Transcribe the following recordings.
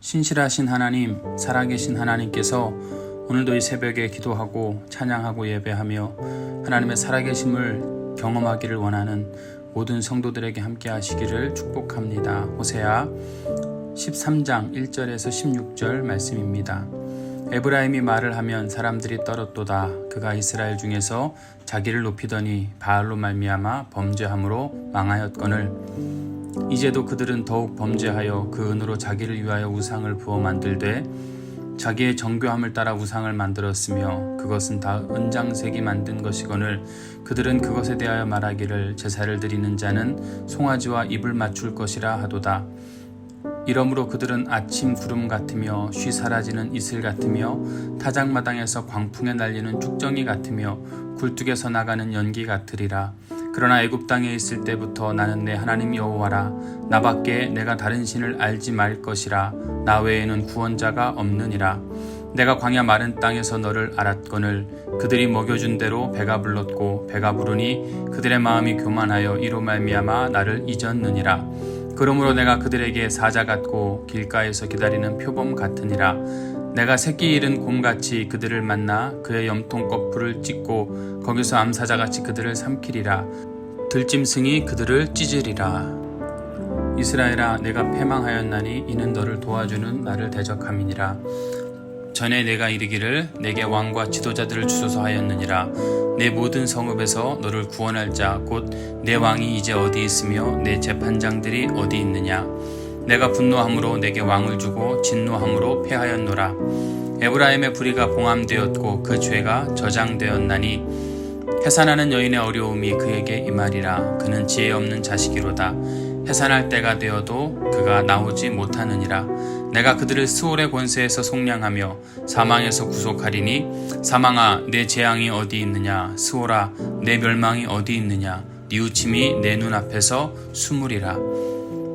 신실하신 하나님, 살아계신 하나님께서 오늘도 이 새벽에 기도하고 찬양하고 예배하며 하나님의 살아계심을 경험하기를 원하는 모든 성도들에게 함께 하시기를 축복합니다. 호세아 13장 1절에서 16절 말씀입니다. 에브라임이 말을 하면 사람들이 떨었도다. 그가 이스라엘 중에서 자기를 높이더니 바알로 말미암아 범죄함으로 망하였거늘 이제도 그들은 더욱 범죄하여 그 은으로 자기를 위하여 우상을 부어 만들되 자기의 정교함을 따라 우상을 만들었으며 그것은 다 은장색이 만든 것이거늘 그들은 그것에 대하여 말하기를 제사를 드리는 자는 송아지와 입을 맞출 것이라 하도다. 이러므로 그들은 아침 구름 같으며 쉬 사라지는 이슬 같으며 타작마당에서 광풍에 날리는 쭉정이 같으며 굴뚝에서 나가는 연기 같으리라. 그러나 애굽 땅에 있을 때부터 나는 내 하나님 여호와라. 나밖에 내가 다른 신을 알지 말 것이라. 나 외에는 구원자가 없느니라. 내가 광야 마른 땅에서 너를 알았거늘 그들이 먹여준 대로 배가 불렀고 배가 부르니 그들의 마음이 교만하여 이로 말미암아 나를 잊었느니라. 그러므로 내가 그들에게 사자 같고 길가에서 기다리는 표범 같으니라. 내가 새끼 잃은 곰같이 그들을 만나 그의 염통 거풀을 찢고 거기서 암사자같이 그들을 삼키리라. 들짐승이 그들을 찢으리라. 이스라엘아, 내가 패망하였나니 이는 너를 도와주는 나를 대적함이니라. 전에 내가 이르기를 내게 왕과 지도자들을 주소서 하였느니라. 내 모든 성읍에서 너를 구원할 자 곧 내 왕이 이제 어디 있으며 내 재판장들이 어디 있느냐. 내가 분노함으로 내게 왕을 주고 진노함으로 패하였노라. 에브라임의 불의가 봉함되었고 그 죄가 저장되었나니 해산하는 여인의 어려움이 그에게 임하리라. 그는 지혜 없는 자식이로다. 해산할 때가 되어도 그가 나오지 못하느니라. 내가 그들을 스올의 권세에서 속량하며 사망에서 구속하리니 사망아 내 재앙이 어디 있느냐. 스올아 내 멸망이 어디 있느냐. 뉘우침이 내 눈앞에서 숨으리라.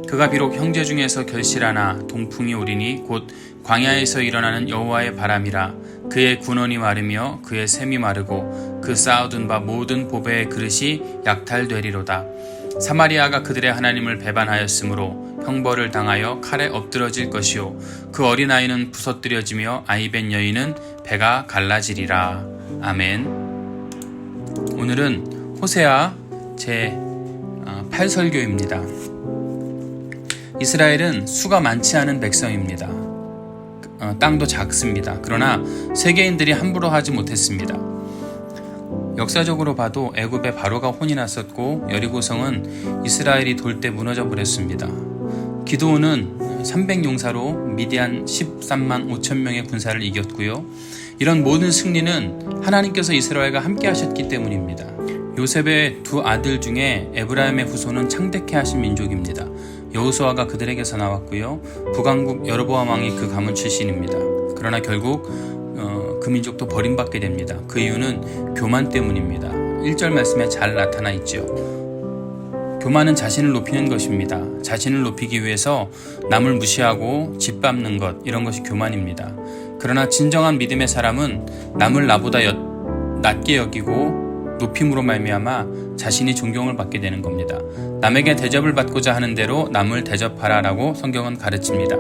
그가 비록 형제 중에서 결실하나 동풍이 오리니 곧 광야에서 일어나는 여호와의 바람이라. 그의 군원이 마르며 그의 샘이 마르고 그 쌓아둔 바 모든 보배의 그릇이 약탈되리로다. 사마리아가 그들의 하나님을 배반하였으므로 형벌을 당하여 칼에 엎드러질 것이요 그 어린아이는 부서뜨려지며 아이벤 여인은 배가 갈라지리라. 아멘. 오늘은 호세아 제 8설교입니다. 이스라엘은 수가 많지 않은 백성입니다. 땅도 작습니다. 그러나 세계인들이 함부로 하지 못했습니다. 역사적으로 봐도 애굽에 바로가 혼이 났었고 여리고성은 이스라엘이 돌 때 무너져 버렸습니다. 기드온은 300용사로 미디안 13만 5천 명의 군사를 이겼고요. 이런 모든 승리는 하나님께서 이스라엘과 함께 하셨기 때문입니다. 요셉의 두 아들 중에 에브라임의 후손은 창대케 하신 민족입니다. 여호수아가 그들에게서 나왔고요. 북왕국 여로보암 왕이 그 가문 출신입니다. 그러나 결국 그 민족도 버림받게 됩니다. 그 이유는 교만 때문입니다. 1절 말씀에 잘 나타나 있죠. 교만은 자신을 높이는 것입니다. 자신을 높이기 위해서 남을 무시하고 짓밟는 것, 이런 것이 교만입니다. 그러나 진정한 믿음의 사람은 남을 나보다 낮게 여기고 높임으로 말미암아 자신이 존경을 받게 되는 겁니다. 남에게 대접을 받고자 하는 대로 남을 대접하라라고 성경은 가르칩니다.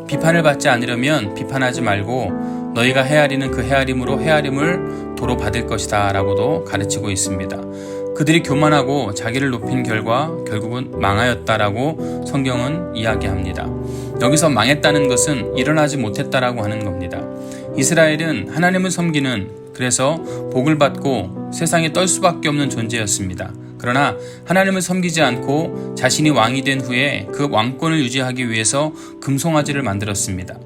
비판을 받지 않으려면 비판하지 말고 너희가 헤아리는 그 헤아림으로 헤아림을 도로 받을 것이다 라고도 가르치고 있습니다. 그들이 교만하고 자기를 높인 결과 결국은 망하였다라고 성경은 이야기합니다. 여기서 망했다는 것은 일어나지 못했다라고 하는 겁니다. 이스라엘은 하나님을 섬기는, 그래서 복을 받고 세상에 떨 수밖에 없는 존재였습니다. 그러나 하나님을 섬기지 않고 자신이 왕이 된 후에 그 왕권을 유지하기 위해서 금송아지를 만들었습니다.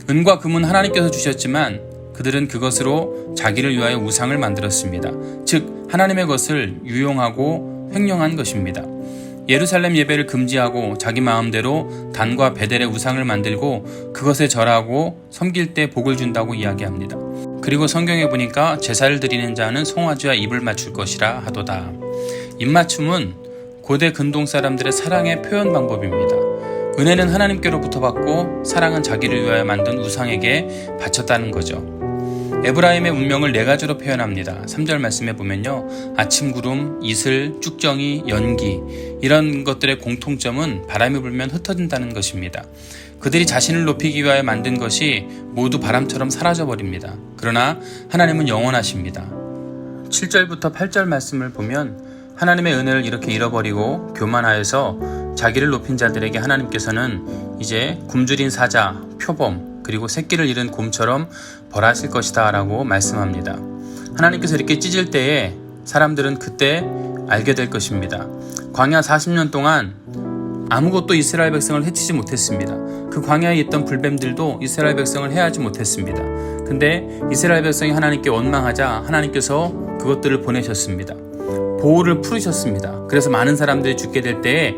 은과 금은 하나님께서 주셨지만 그들은 그것으로 자기를 위하여 우상을 만들었습니다. 즉 하나님의 것을 유용하고 횡령한 것입니다. 예루살렘 예배를 금지하고 자기 마음대로 단과 베델의 우상을 만들고 그것에 절하고 섬길 때 복을 준다고 이야기합니다. 그리고 성경에 보니까 제사를 드리는 자는 송아지와 입을 맞출 것이라 하도다. 입맞춤은 고대 근동 사람들의 사랑의 표현 방법입니다. 은혜는 하나님께로부터 받고 사랑은 자기를 위하여 만든 우상에게 바쳤다는 거죠. 에브라임의 운명을 네 가지로 표현합니다. 3절 말씀에 보면요, 아침 구름, 이슬, 쭉정이, 연기, 이런 것들의 공통점은 바람이 불면 흩어진다는 것입니다. 그들이 자신을 높이기 위하여 만든 것이 모두 바람처럼 사라져버립니다. 그러나 하나님은 영원하십니다. 7절부터 8절 말씀을 보면 하나님의 은혜를 이렇게 잃어버리고 교만하여서 자기를 높인 자들에게 하나님께서는 이제 굶주린 사자, 표범, 그리고 새끼를 잃은 곰처럼 벌하실 것이다 라고 말씀합니다. 하나님께서 이렇게 찢을 때에 사람들은 그때 알게 될 것입니다. 광야 40년 동안 아무것도 이스라엘 백성을 해치지 못했습니다. 그 광야에 있던 불뱀들도 이스라엘 백성을 해하지 못했습니다. 근데 이스라엘 백성이 하나님께 원망하자 하나님께서 그것들을 보내셨습니다. 보호를 풀으셨습니다. 그래서 많은 사람들이 죽게 될 때에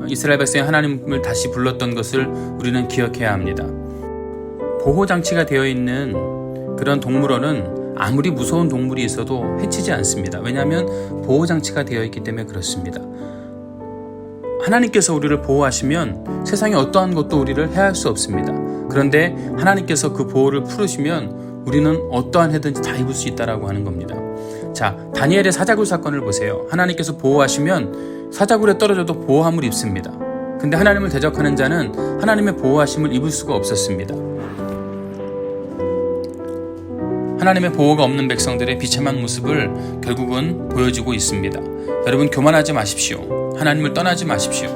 이스라엘 백성이 하나님을 다시 불렀던 것을 우리는 기억해야 합니다. 보호장치가 되어 있는 그런 동물원은 아무리 무서운 동물이 있어도 해치지 않습니다. 왜냐하면 보호장치가 되어 있기 때문에 그렇습니다. 하나님께서 우리를 보호하시면 세상에 어떠한 것도 우리를 해할 수 없습니다. 그런데 하나님께서 그 보호를 풀으시면 우리는 어떠한 해든지 다 입을 수 있다라고 하는 겁니다. 자, 다니엘의 사자굴 사건을 보세요. 하나님께서 보호하시면 사자굴에 떨어져도 보호함을 입습니다. 근데 하나님을 대적하는 자는 하나님의 보호하심을 입을 수가 없었습니다. 하나님의 보호가 없는 백성들의 비참한 모습을 결국은 보여주고 있습니다. 여러분, 교만하지 마십시오. 하나님을 떠나지 마십시오.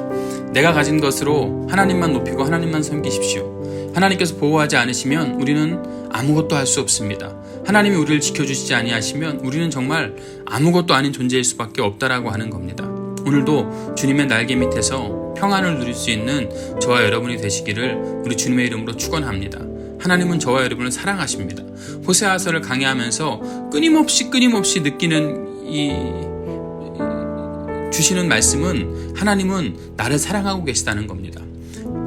내가 가진 것으로 하나님만 높이고 하나님만 섬기십시오. 하나님께서 보호하지 않으시면 우리는 아무것도 할 수 없습니다. 하나님이 우리를 지켜주시지 아니하시면 우리는 정말 아무것도 아닌 존재일 수밖에 없다라고 하는 겁니다. 오늘도 주님의 날개 밑에서 평안을 누릴 수 있는 저와 여러분이 되시기를 우리 주님의 이름으로 축원합니다. 하나님은 저와 여러분을 사랑하십니다. 호세아서를 강의하면서 끊임없이 느끼는 주시는 말씀은 하나님은 나를 사랑하고 계시다는 겁니다.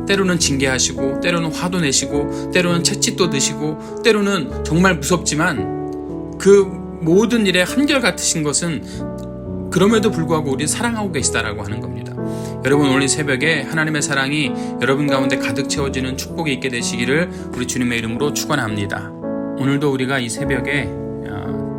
때로는 징계하시고 때로는 화도 내시고 때로는 채찍도 드시고 때로는 정말 무섭지만 그 모든 일에 한결같으신 것은 그럼에도 불구하고 우리 사랑하고 계시다라고 하는 겁니다. 여러분, 오늘 새벽에 하나님의 사랑이 여러분 가운데 가득 채워지는 축복이 있게 되시기를 우리 주님의 이름으로 축원합니다. 오늘도 우리가 이 새벽에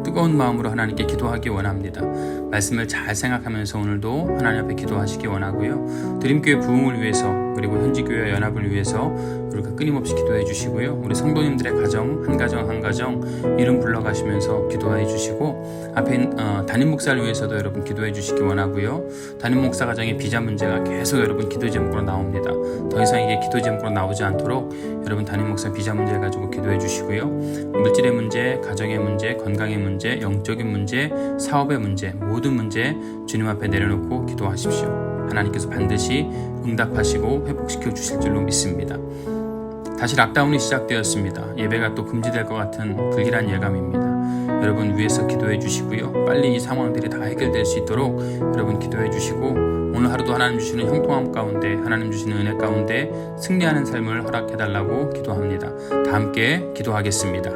뜨거운 마음으로 하나님께 기도하기 원합니다. 말씀을 잘 생각하면서 오늘도 하나님 앞에 기도하시기 원하고요. 드림교회 부흥을 위해서 그리고 현지교회 연합을 위해서 우리가 끊임없이 기도해 주시고요. 우리 성도님들의 가정 한 가정 이름 불러가시면서 기도해 주시고 앞에 담임 목사를 위해서도 여러분 기도해 주시기 원하고요. 담임 목사 가정의 비자 문제가 계속 여러분 기도 제목으로 나옵니다. 더 이상 이게 기도 제목으로 나오지 않도록 여러분 담임 목사 비자 문제 가지고 기도해 주시고요. 물질의 문제, 가정의 문제, 건강의 문제, 영적인 문제, 사업의 문제, 모든 문제 주님 앞에 내려놓고 기도하십시오. 하나님께서 반드시 응답하시고 회복시켜 주실 줄로 믿습니다. 다시 락다운이 시작되었습니다. 예배가 또 금지될 것 같은 불길한 예감입니다. 여러분 위에서 기도해 주시고요. 빨리 이 상황들이 다 해결될 수 있도록 여러분 기도해 주시고 오늘 하루도 하나님 주시는 형통함 가운데 하나님 주시는 은혜 가운데 승리하는 삶을 허락해 달라고 기도합니다. 다 함께 기도하겠습니다.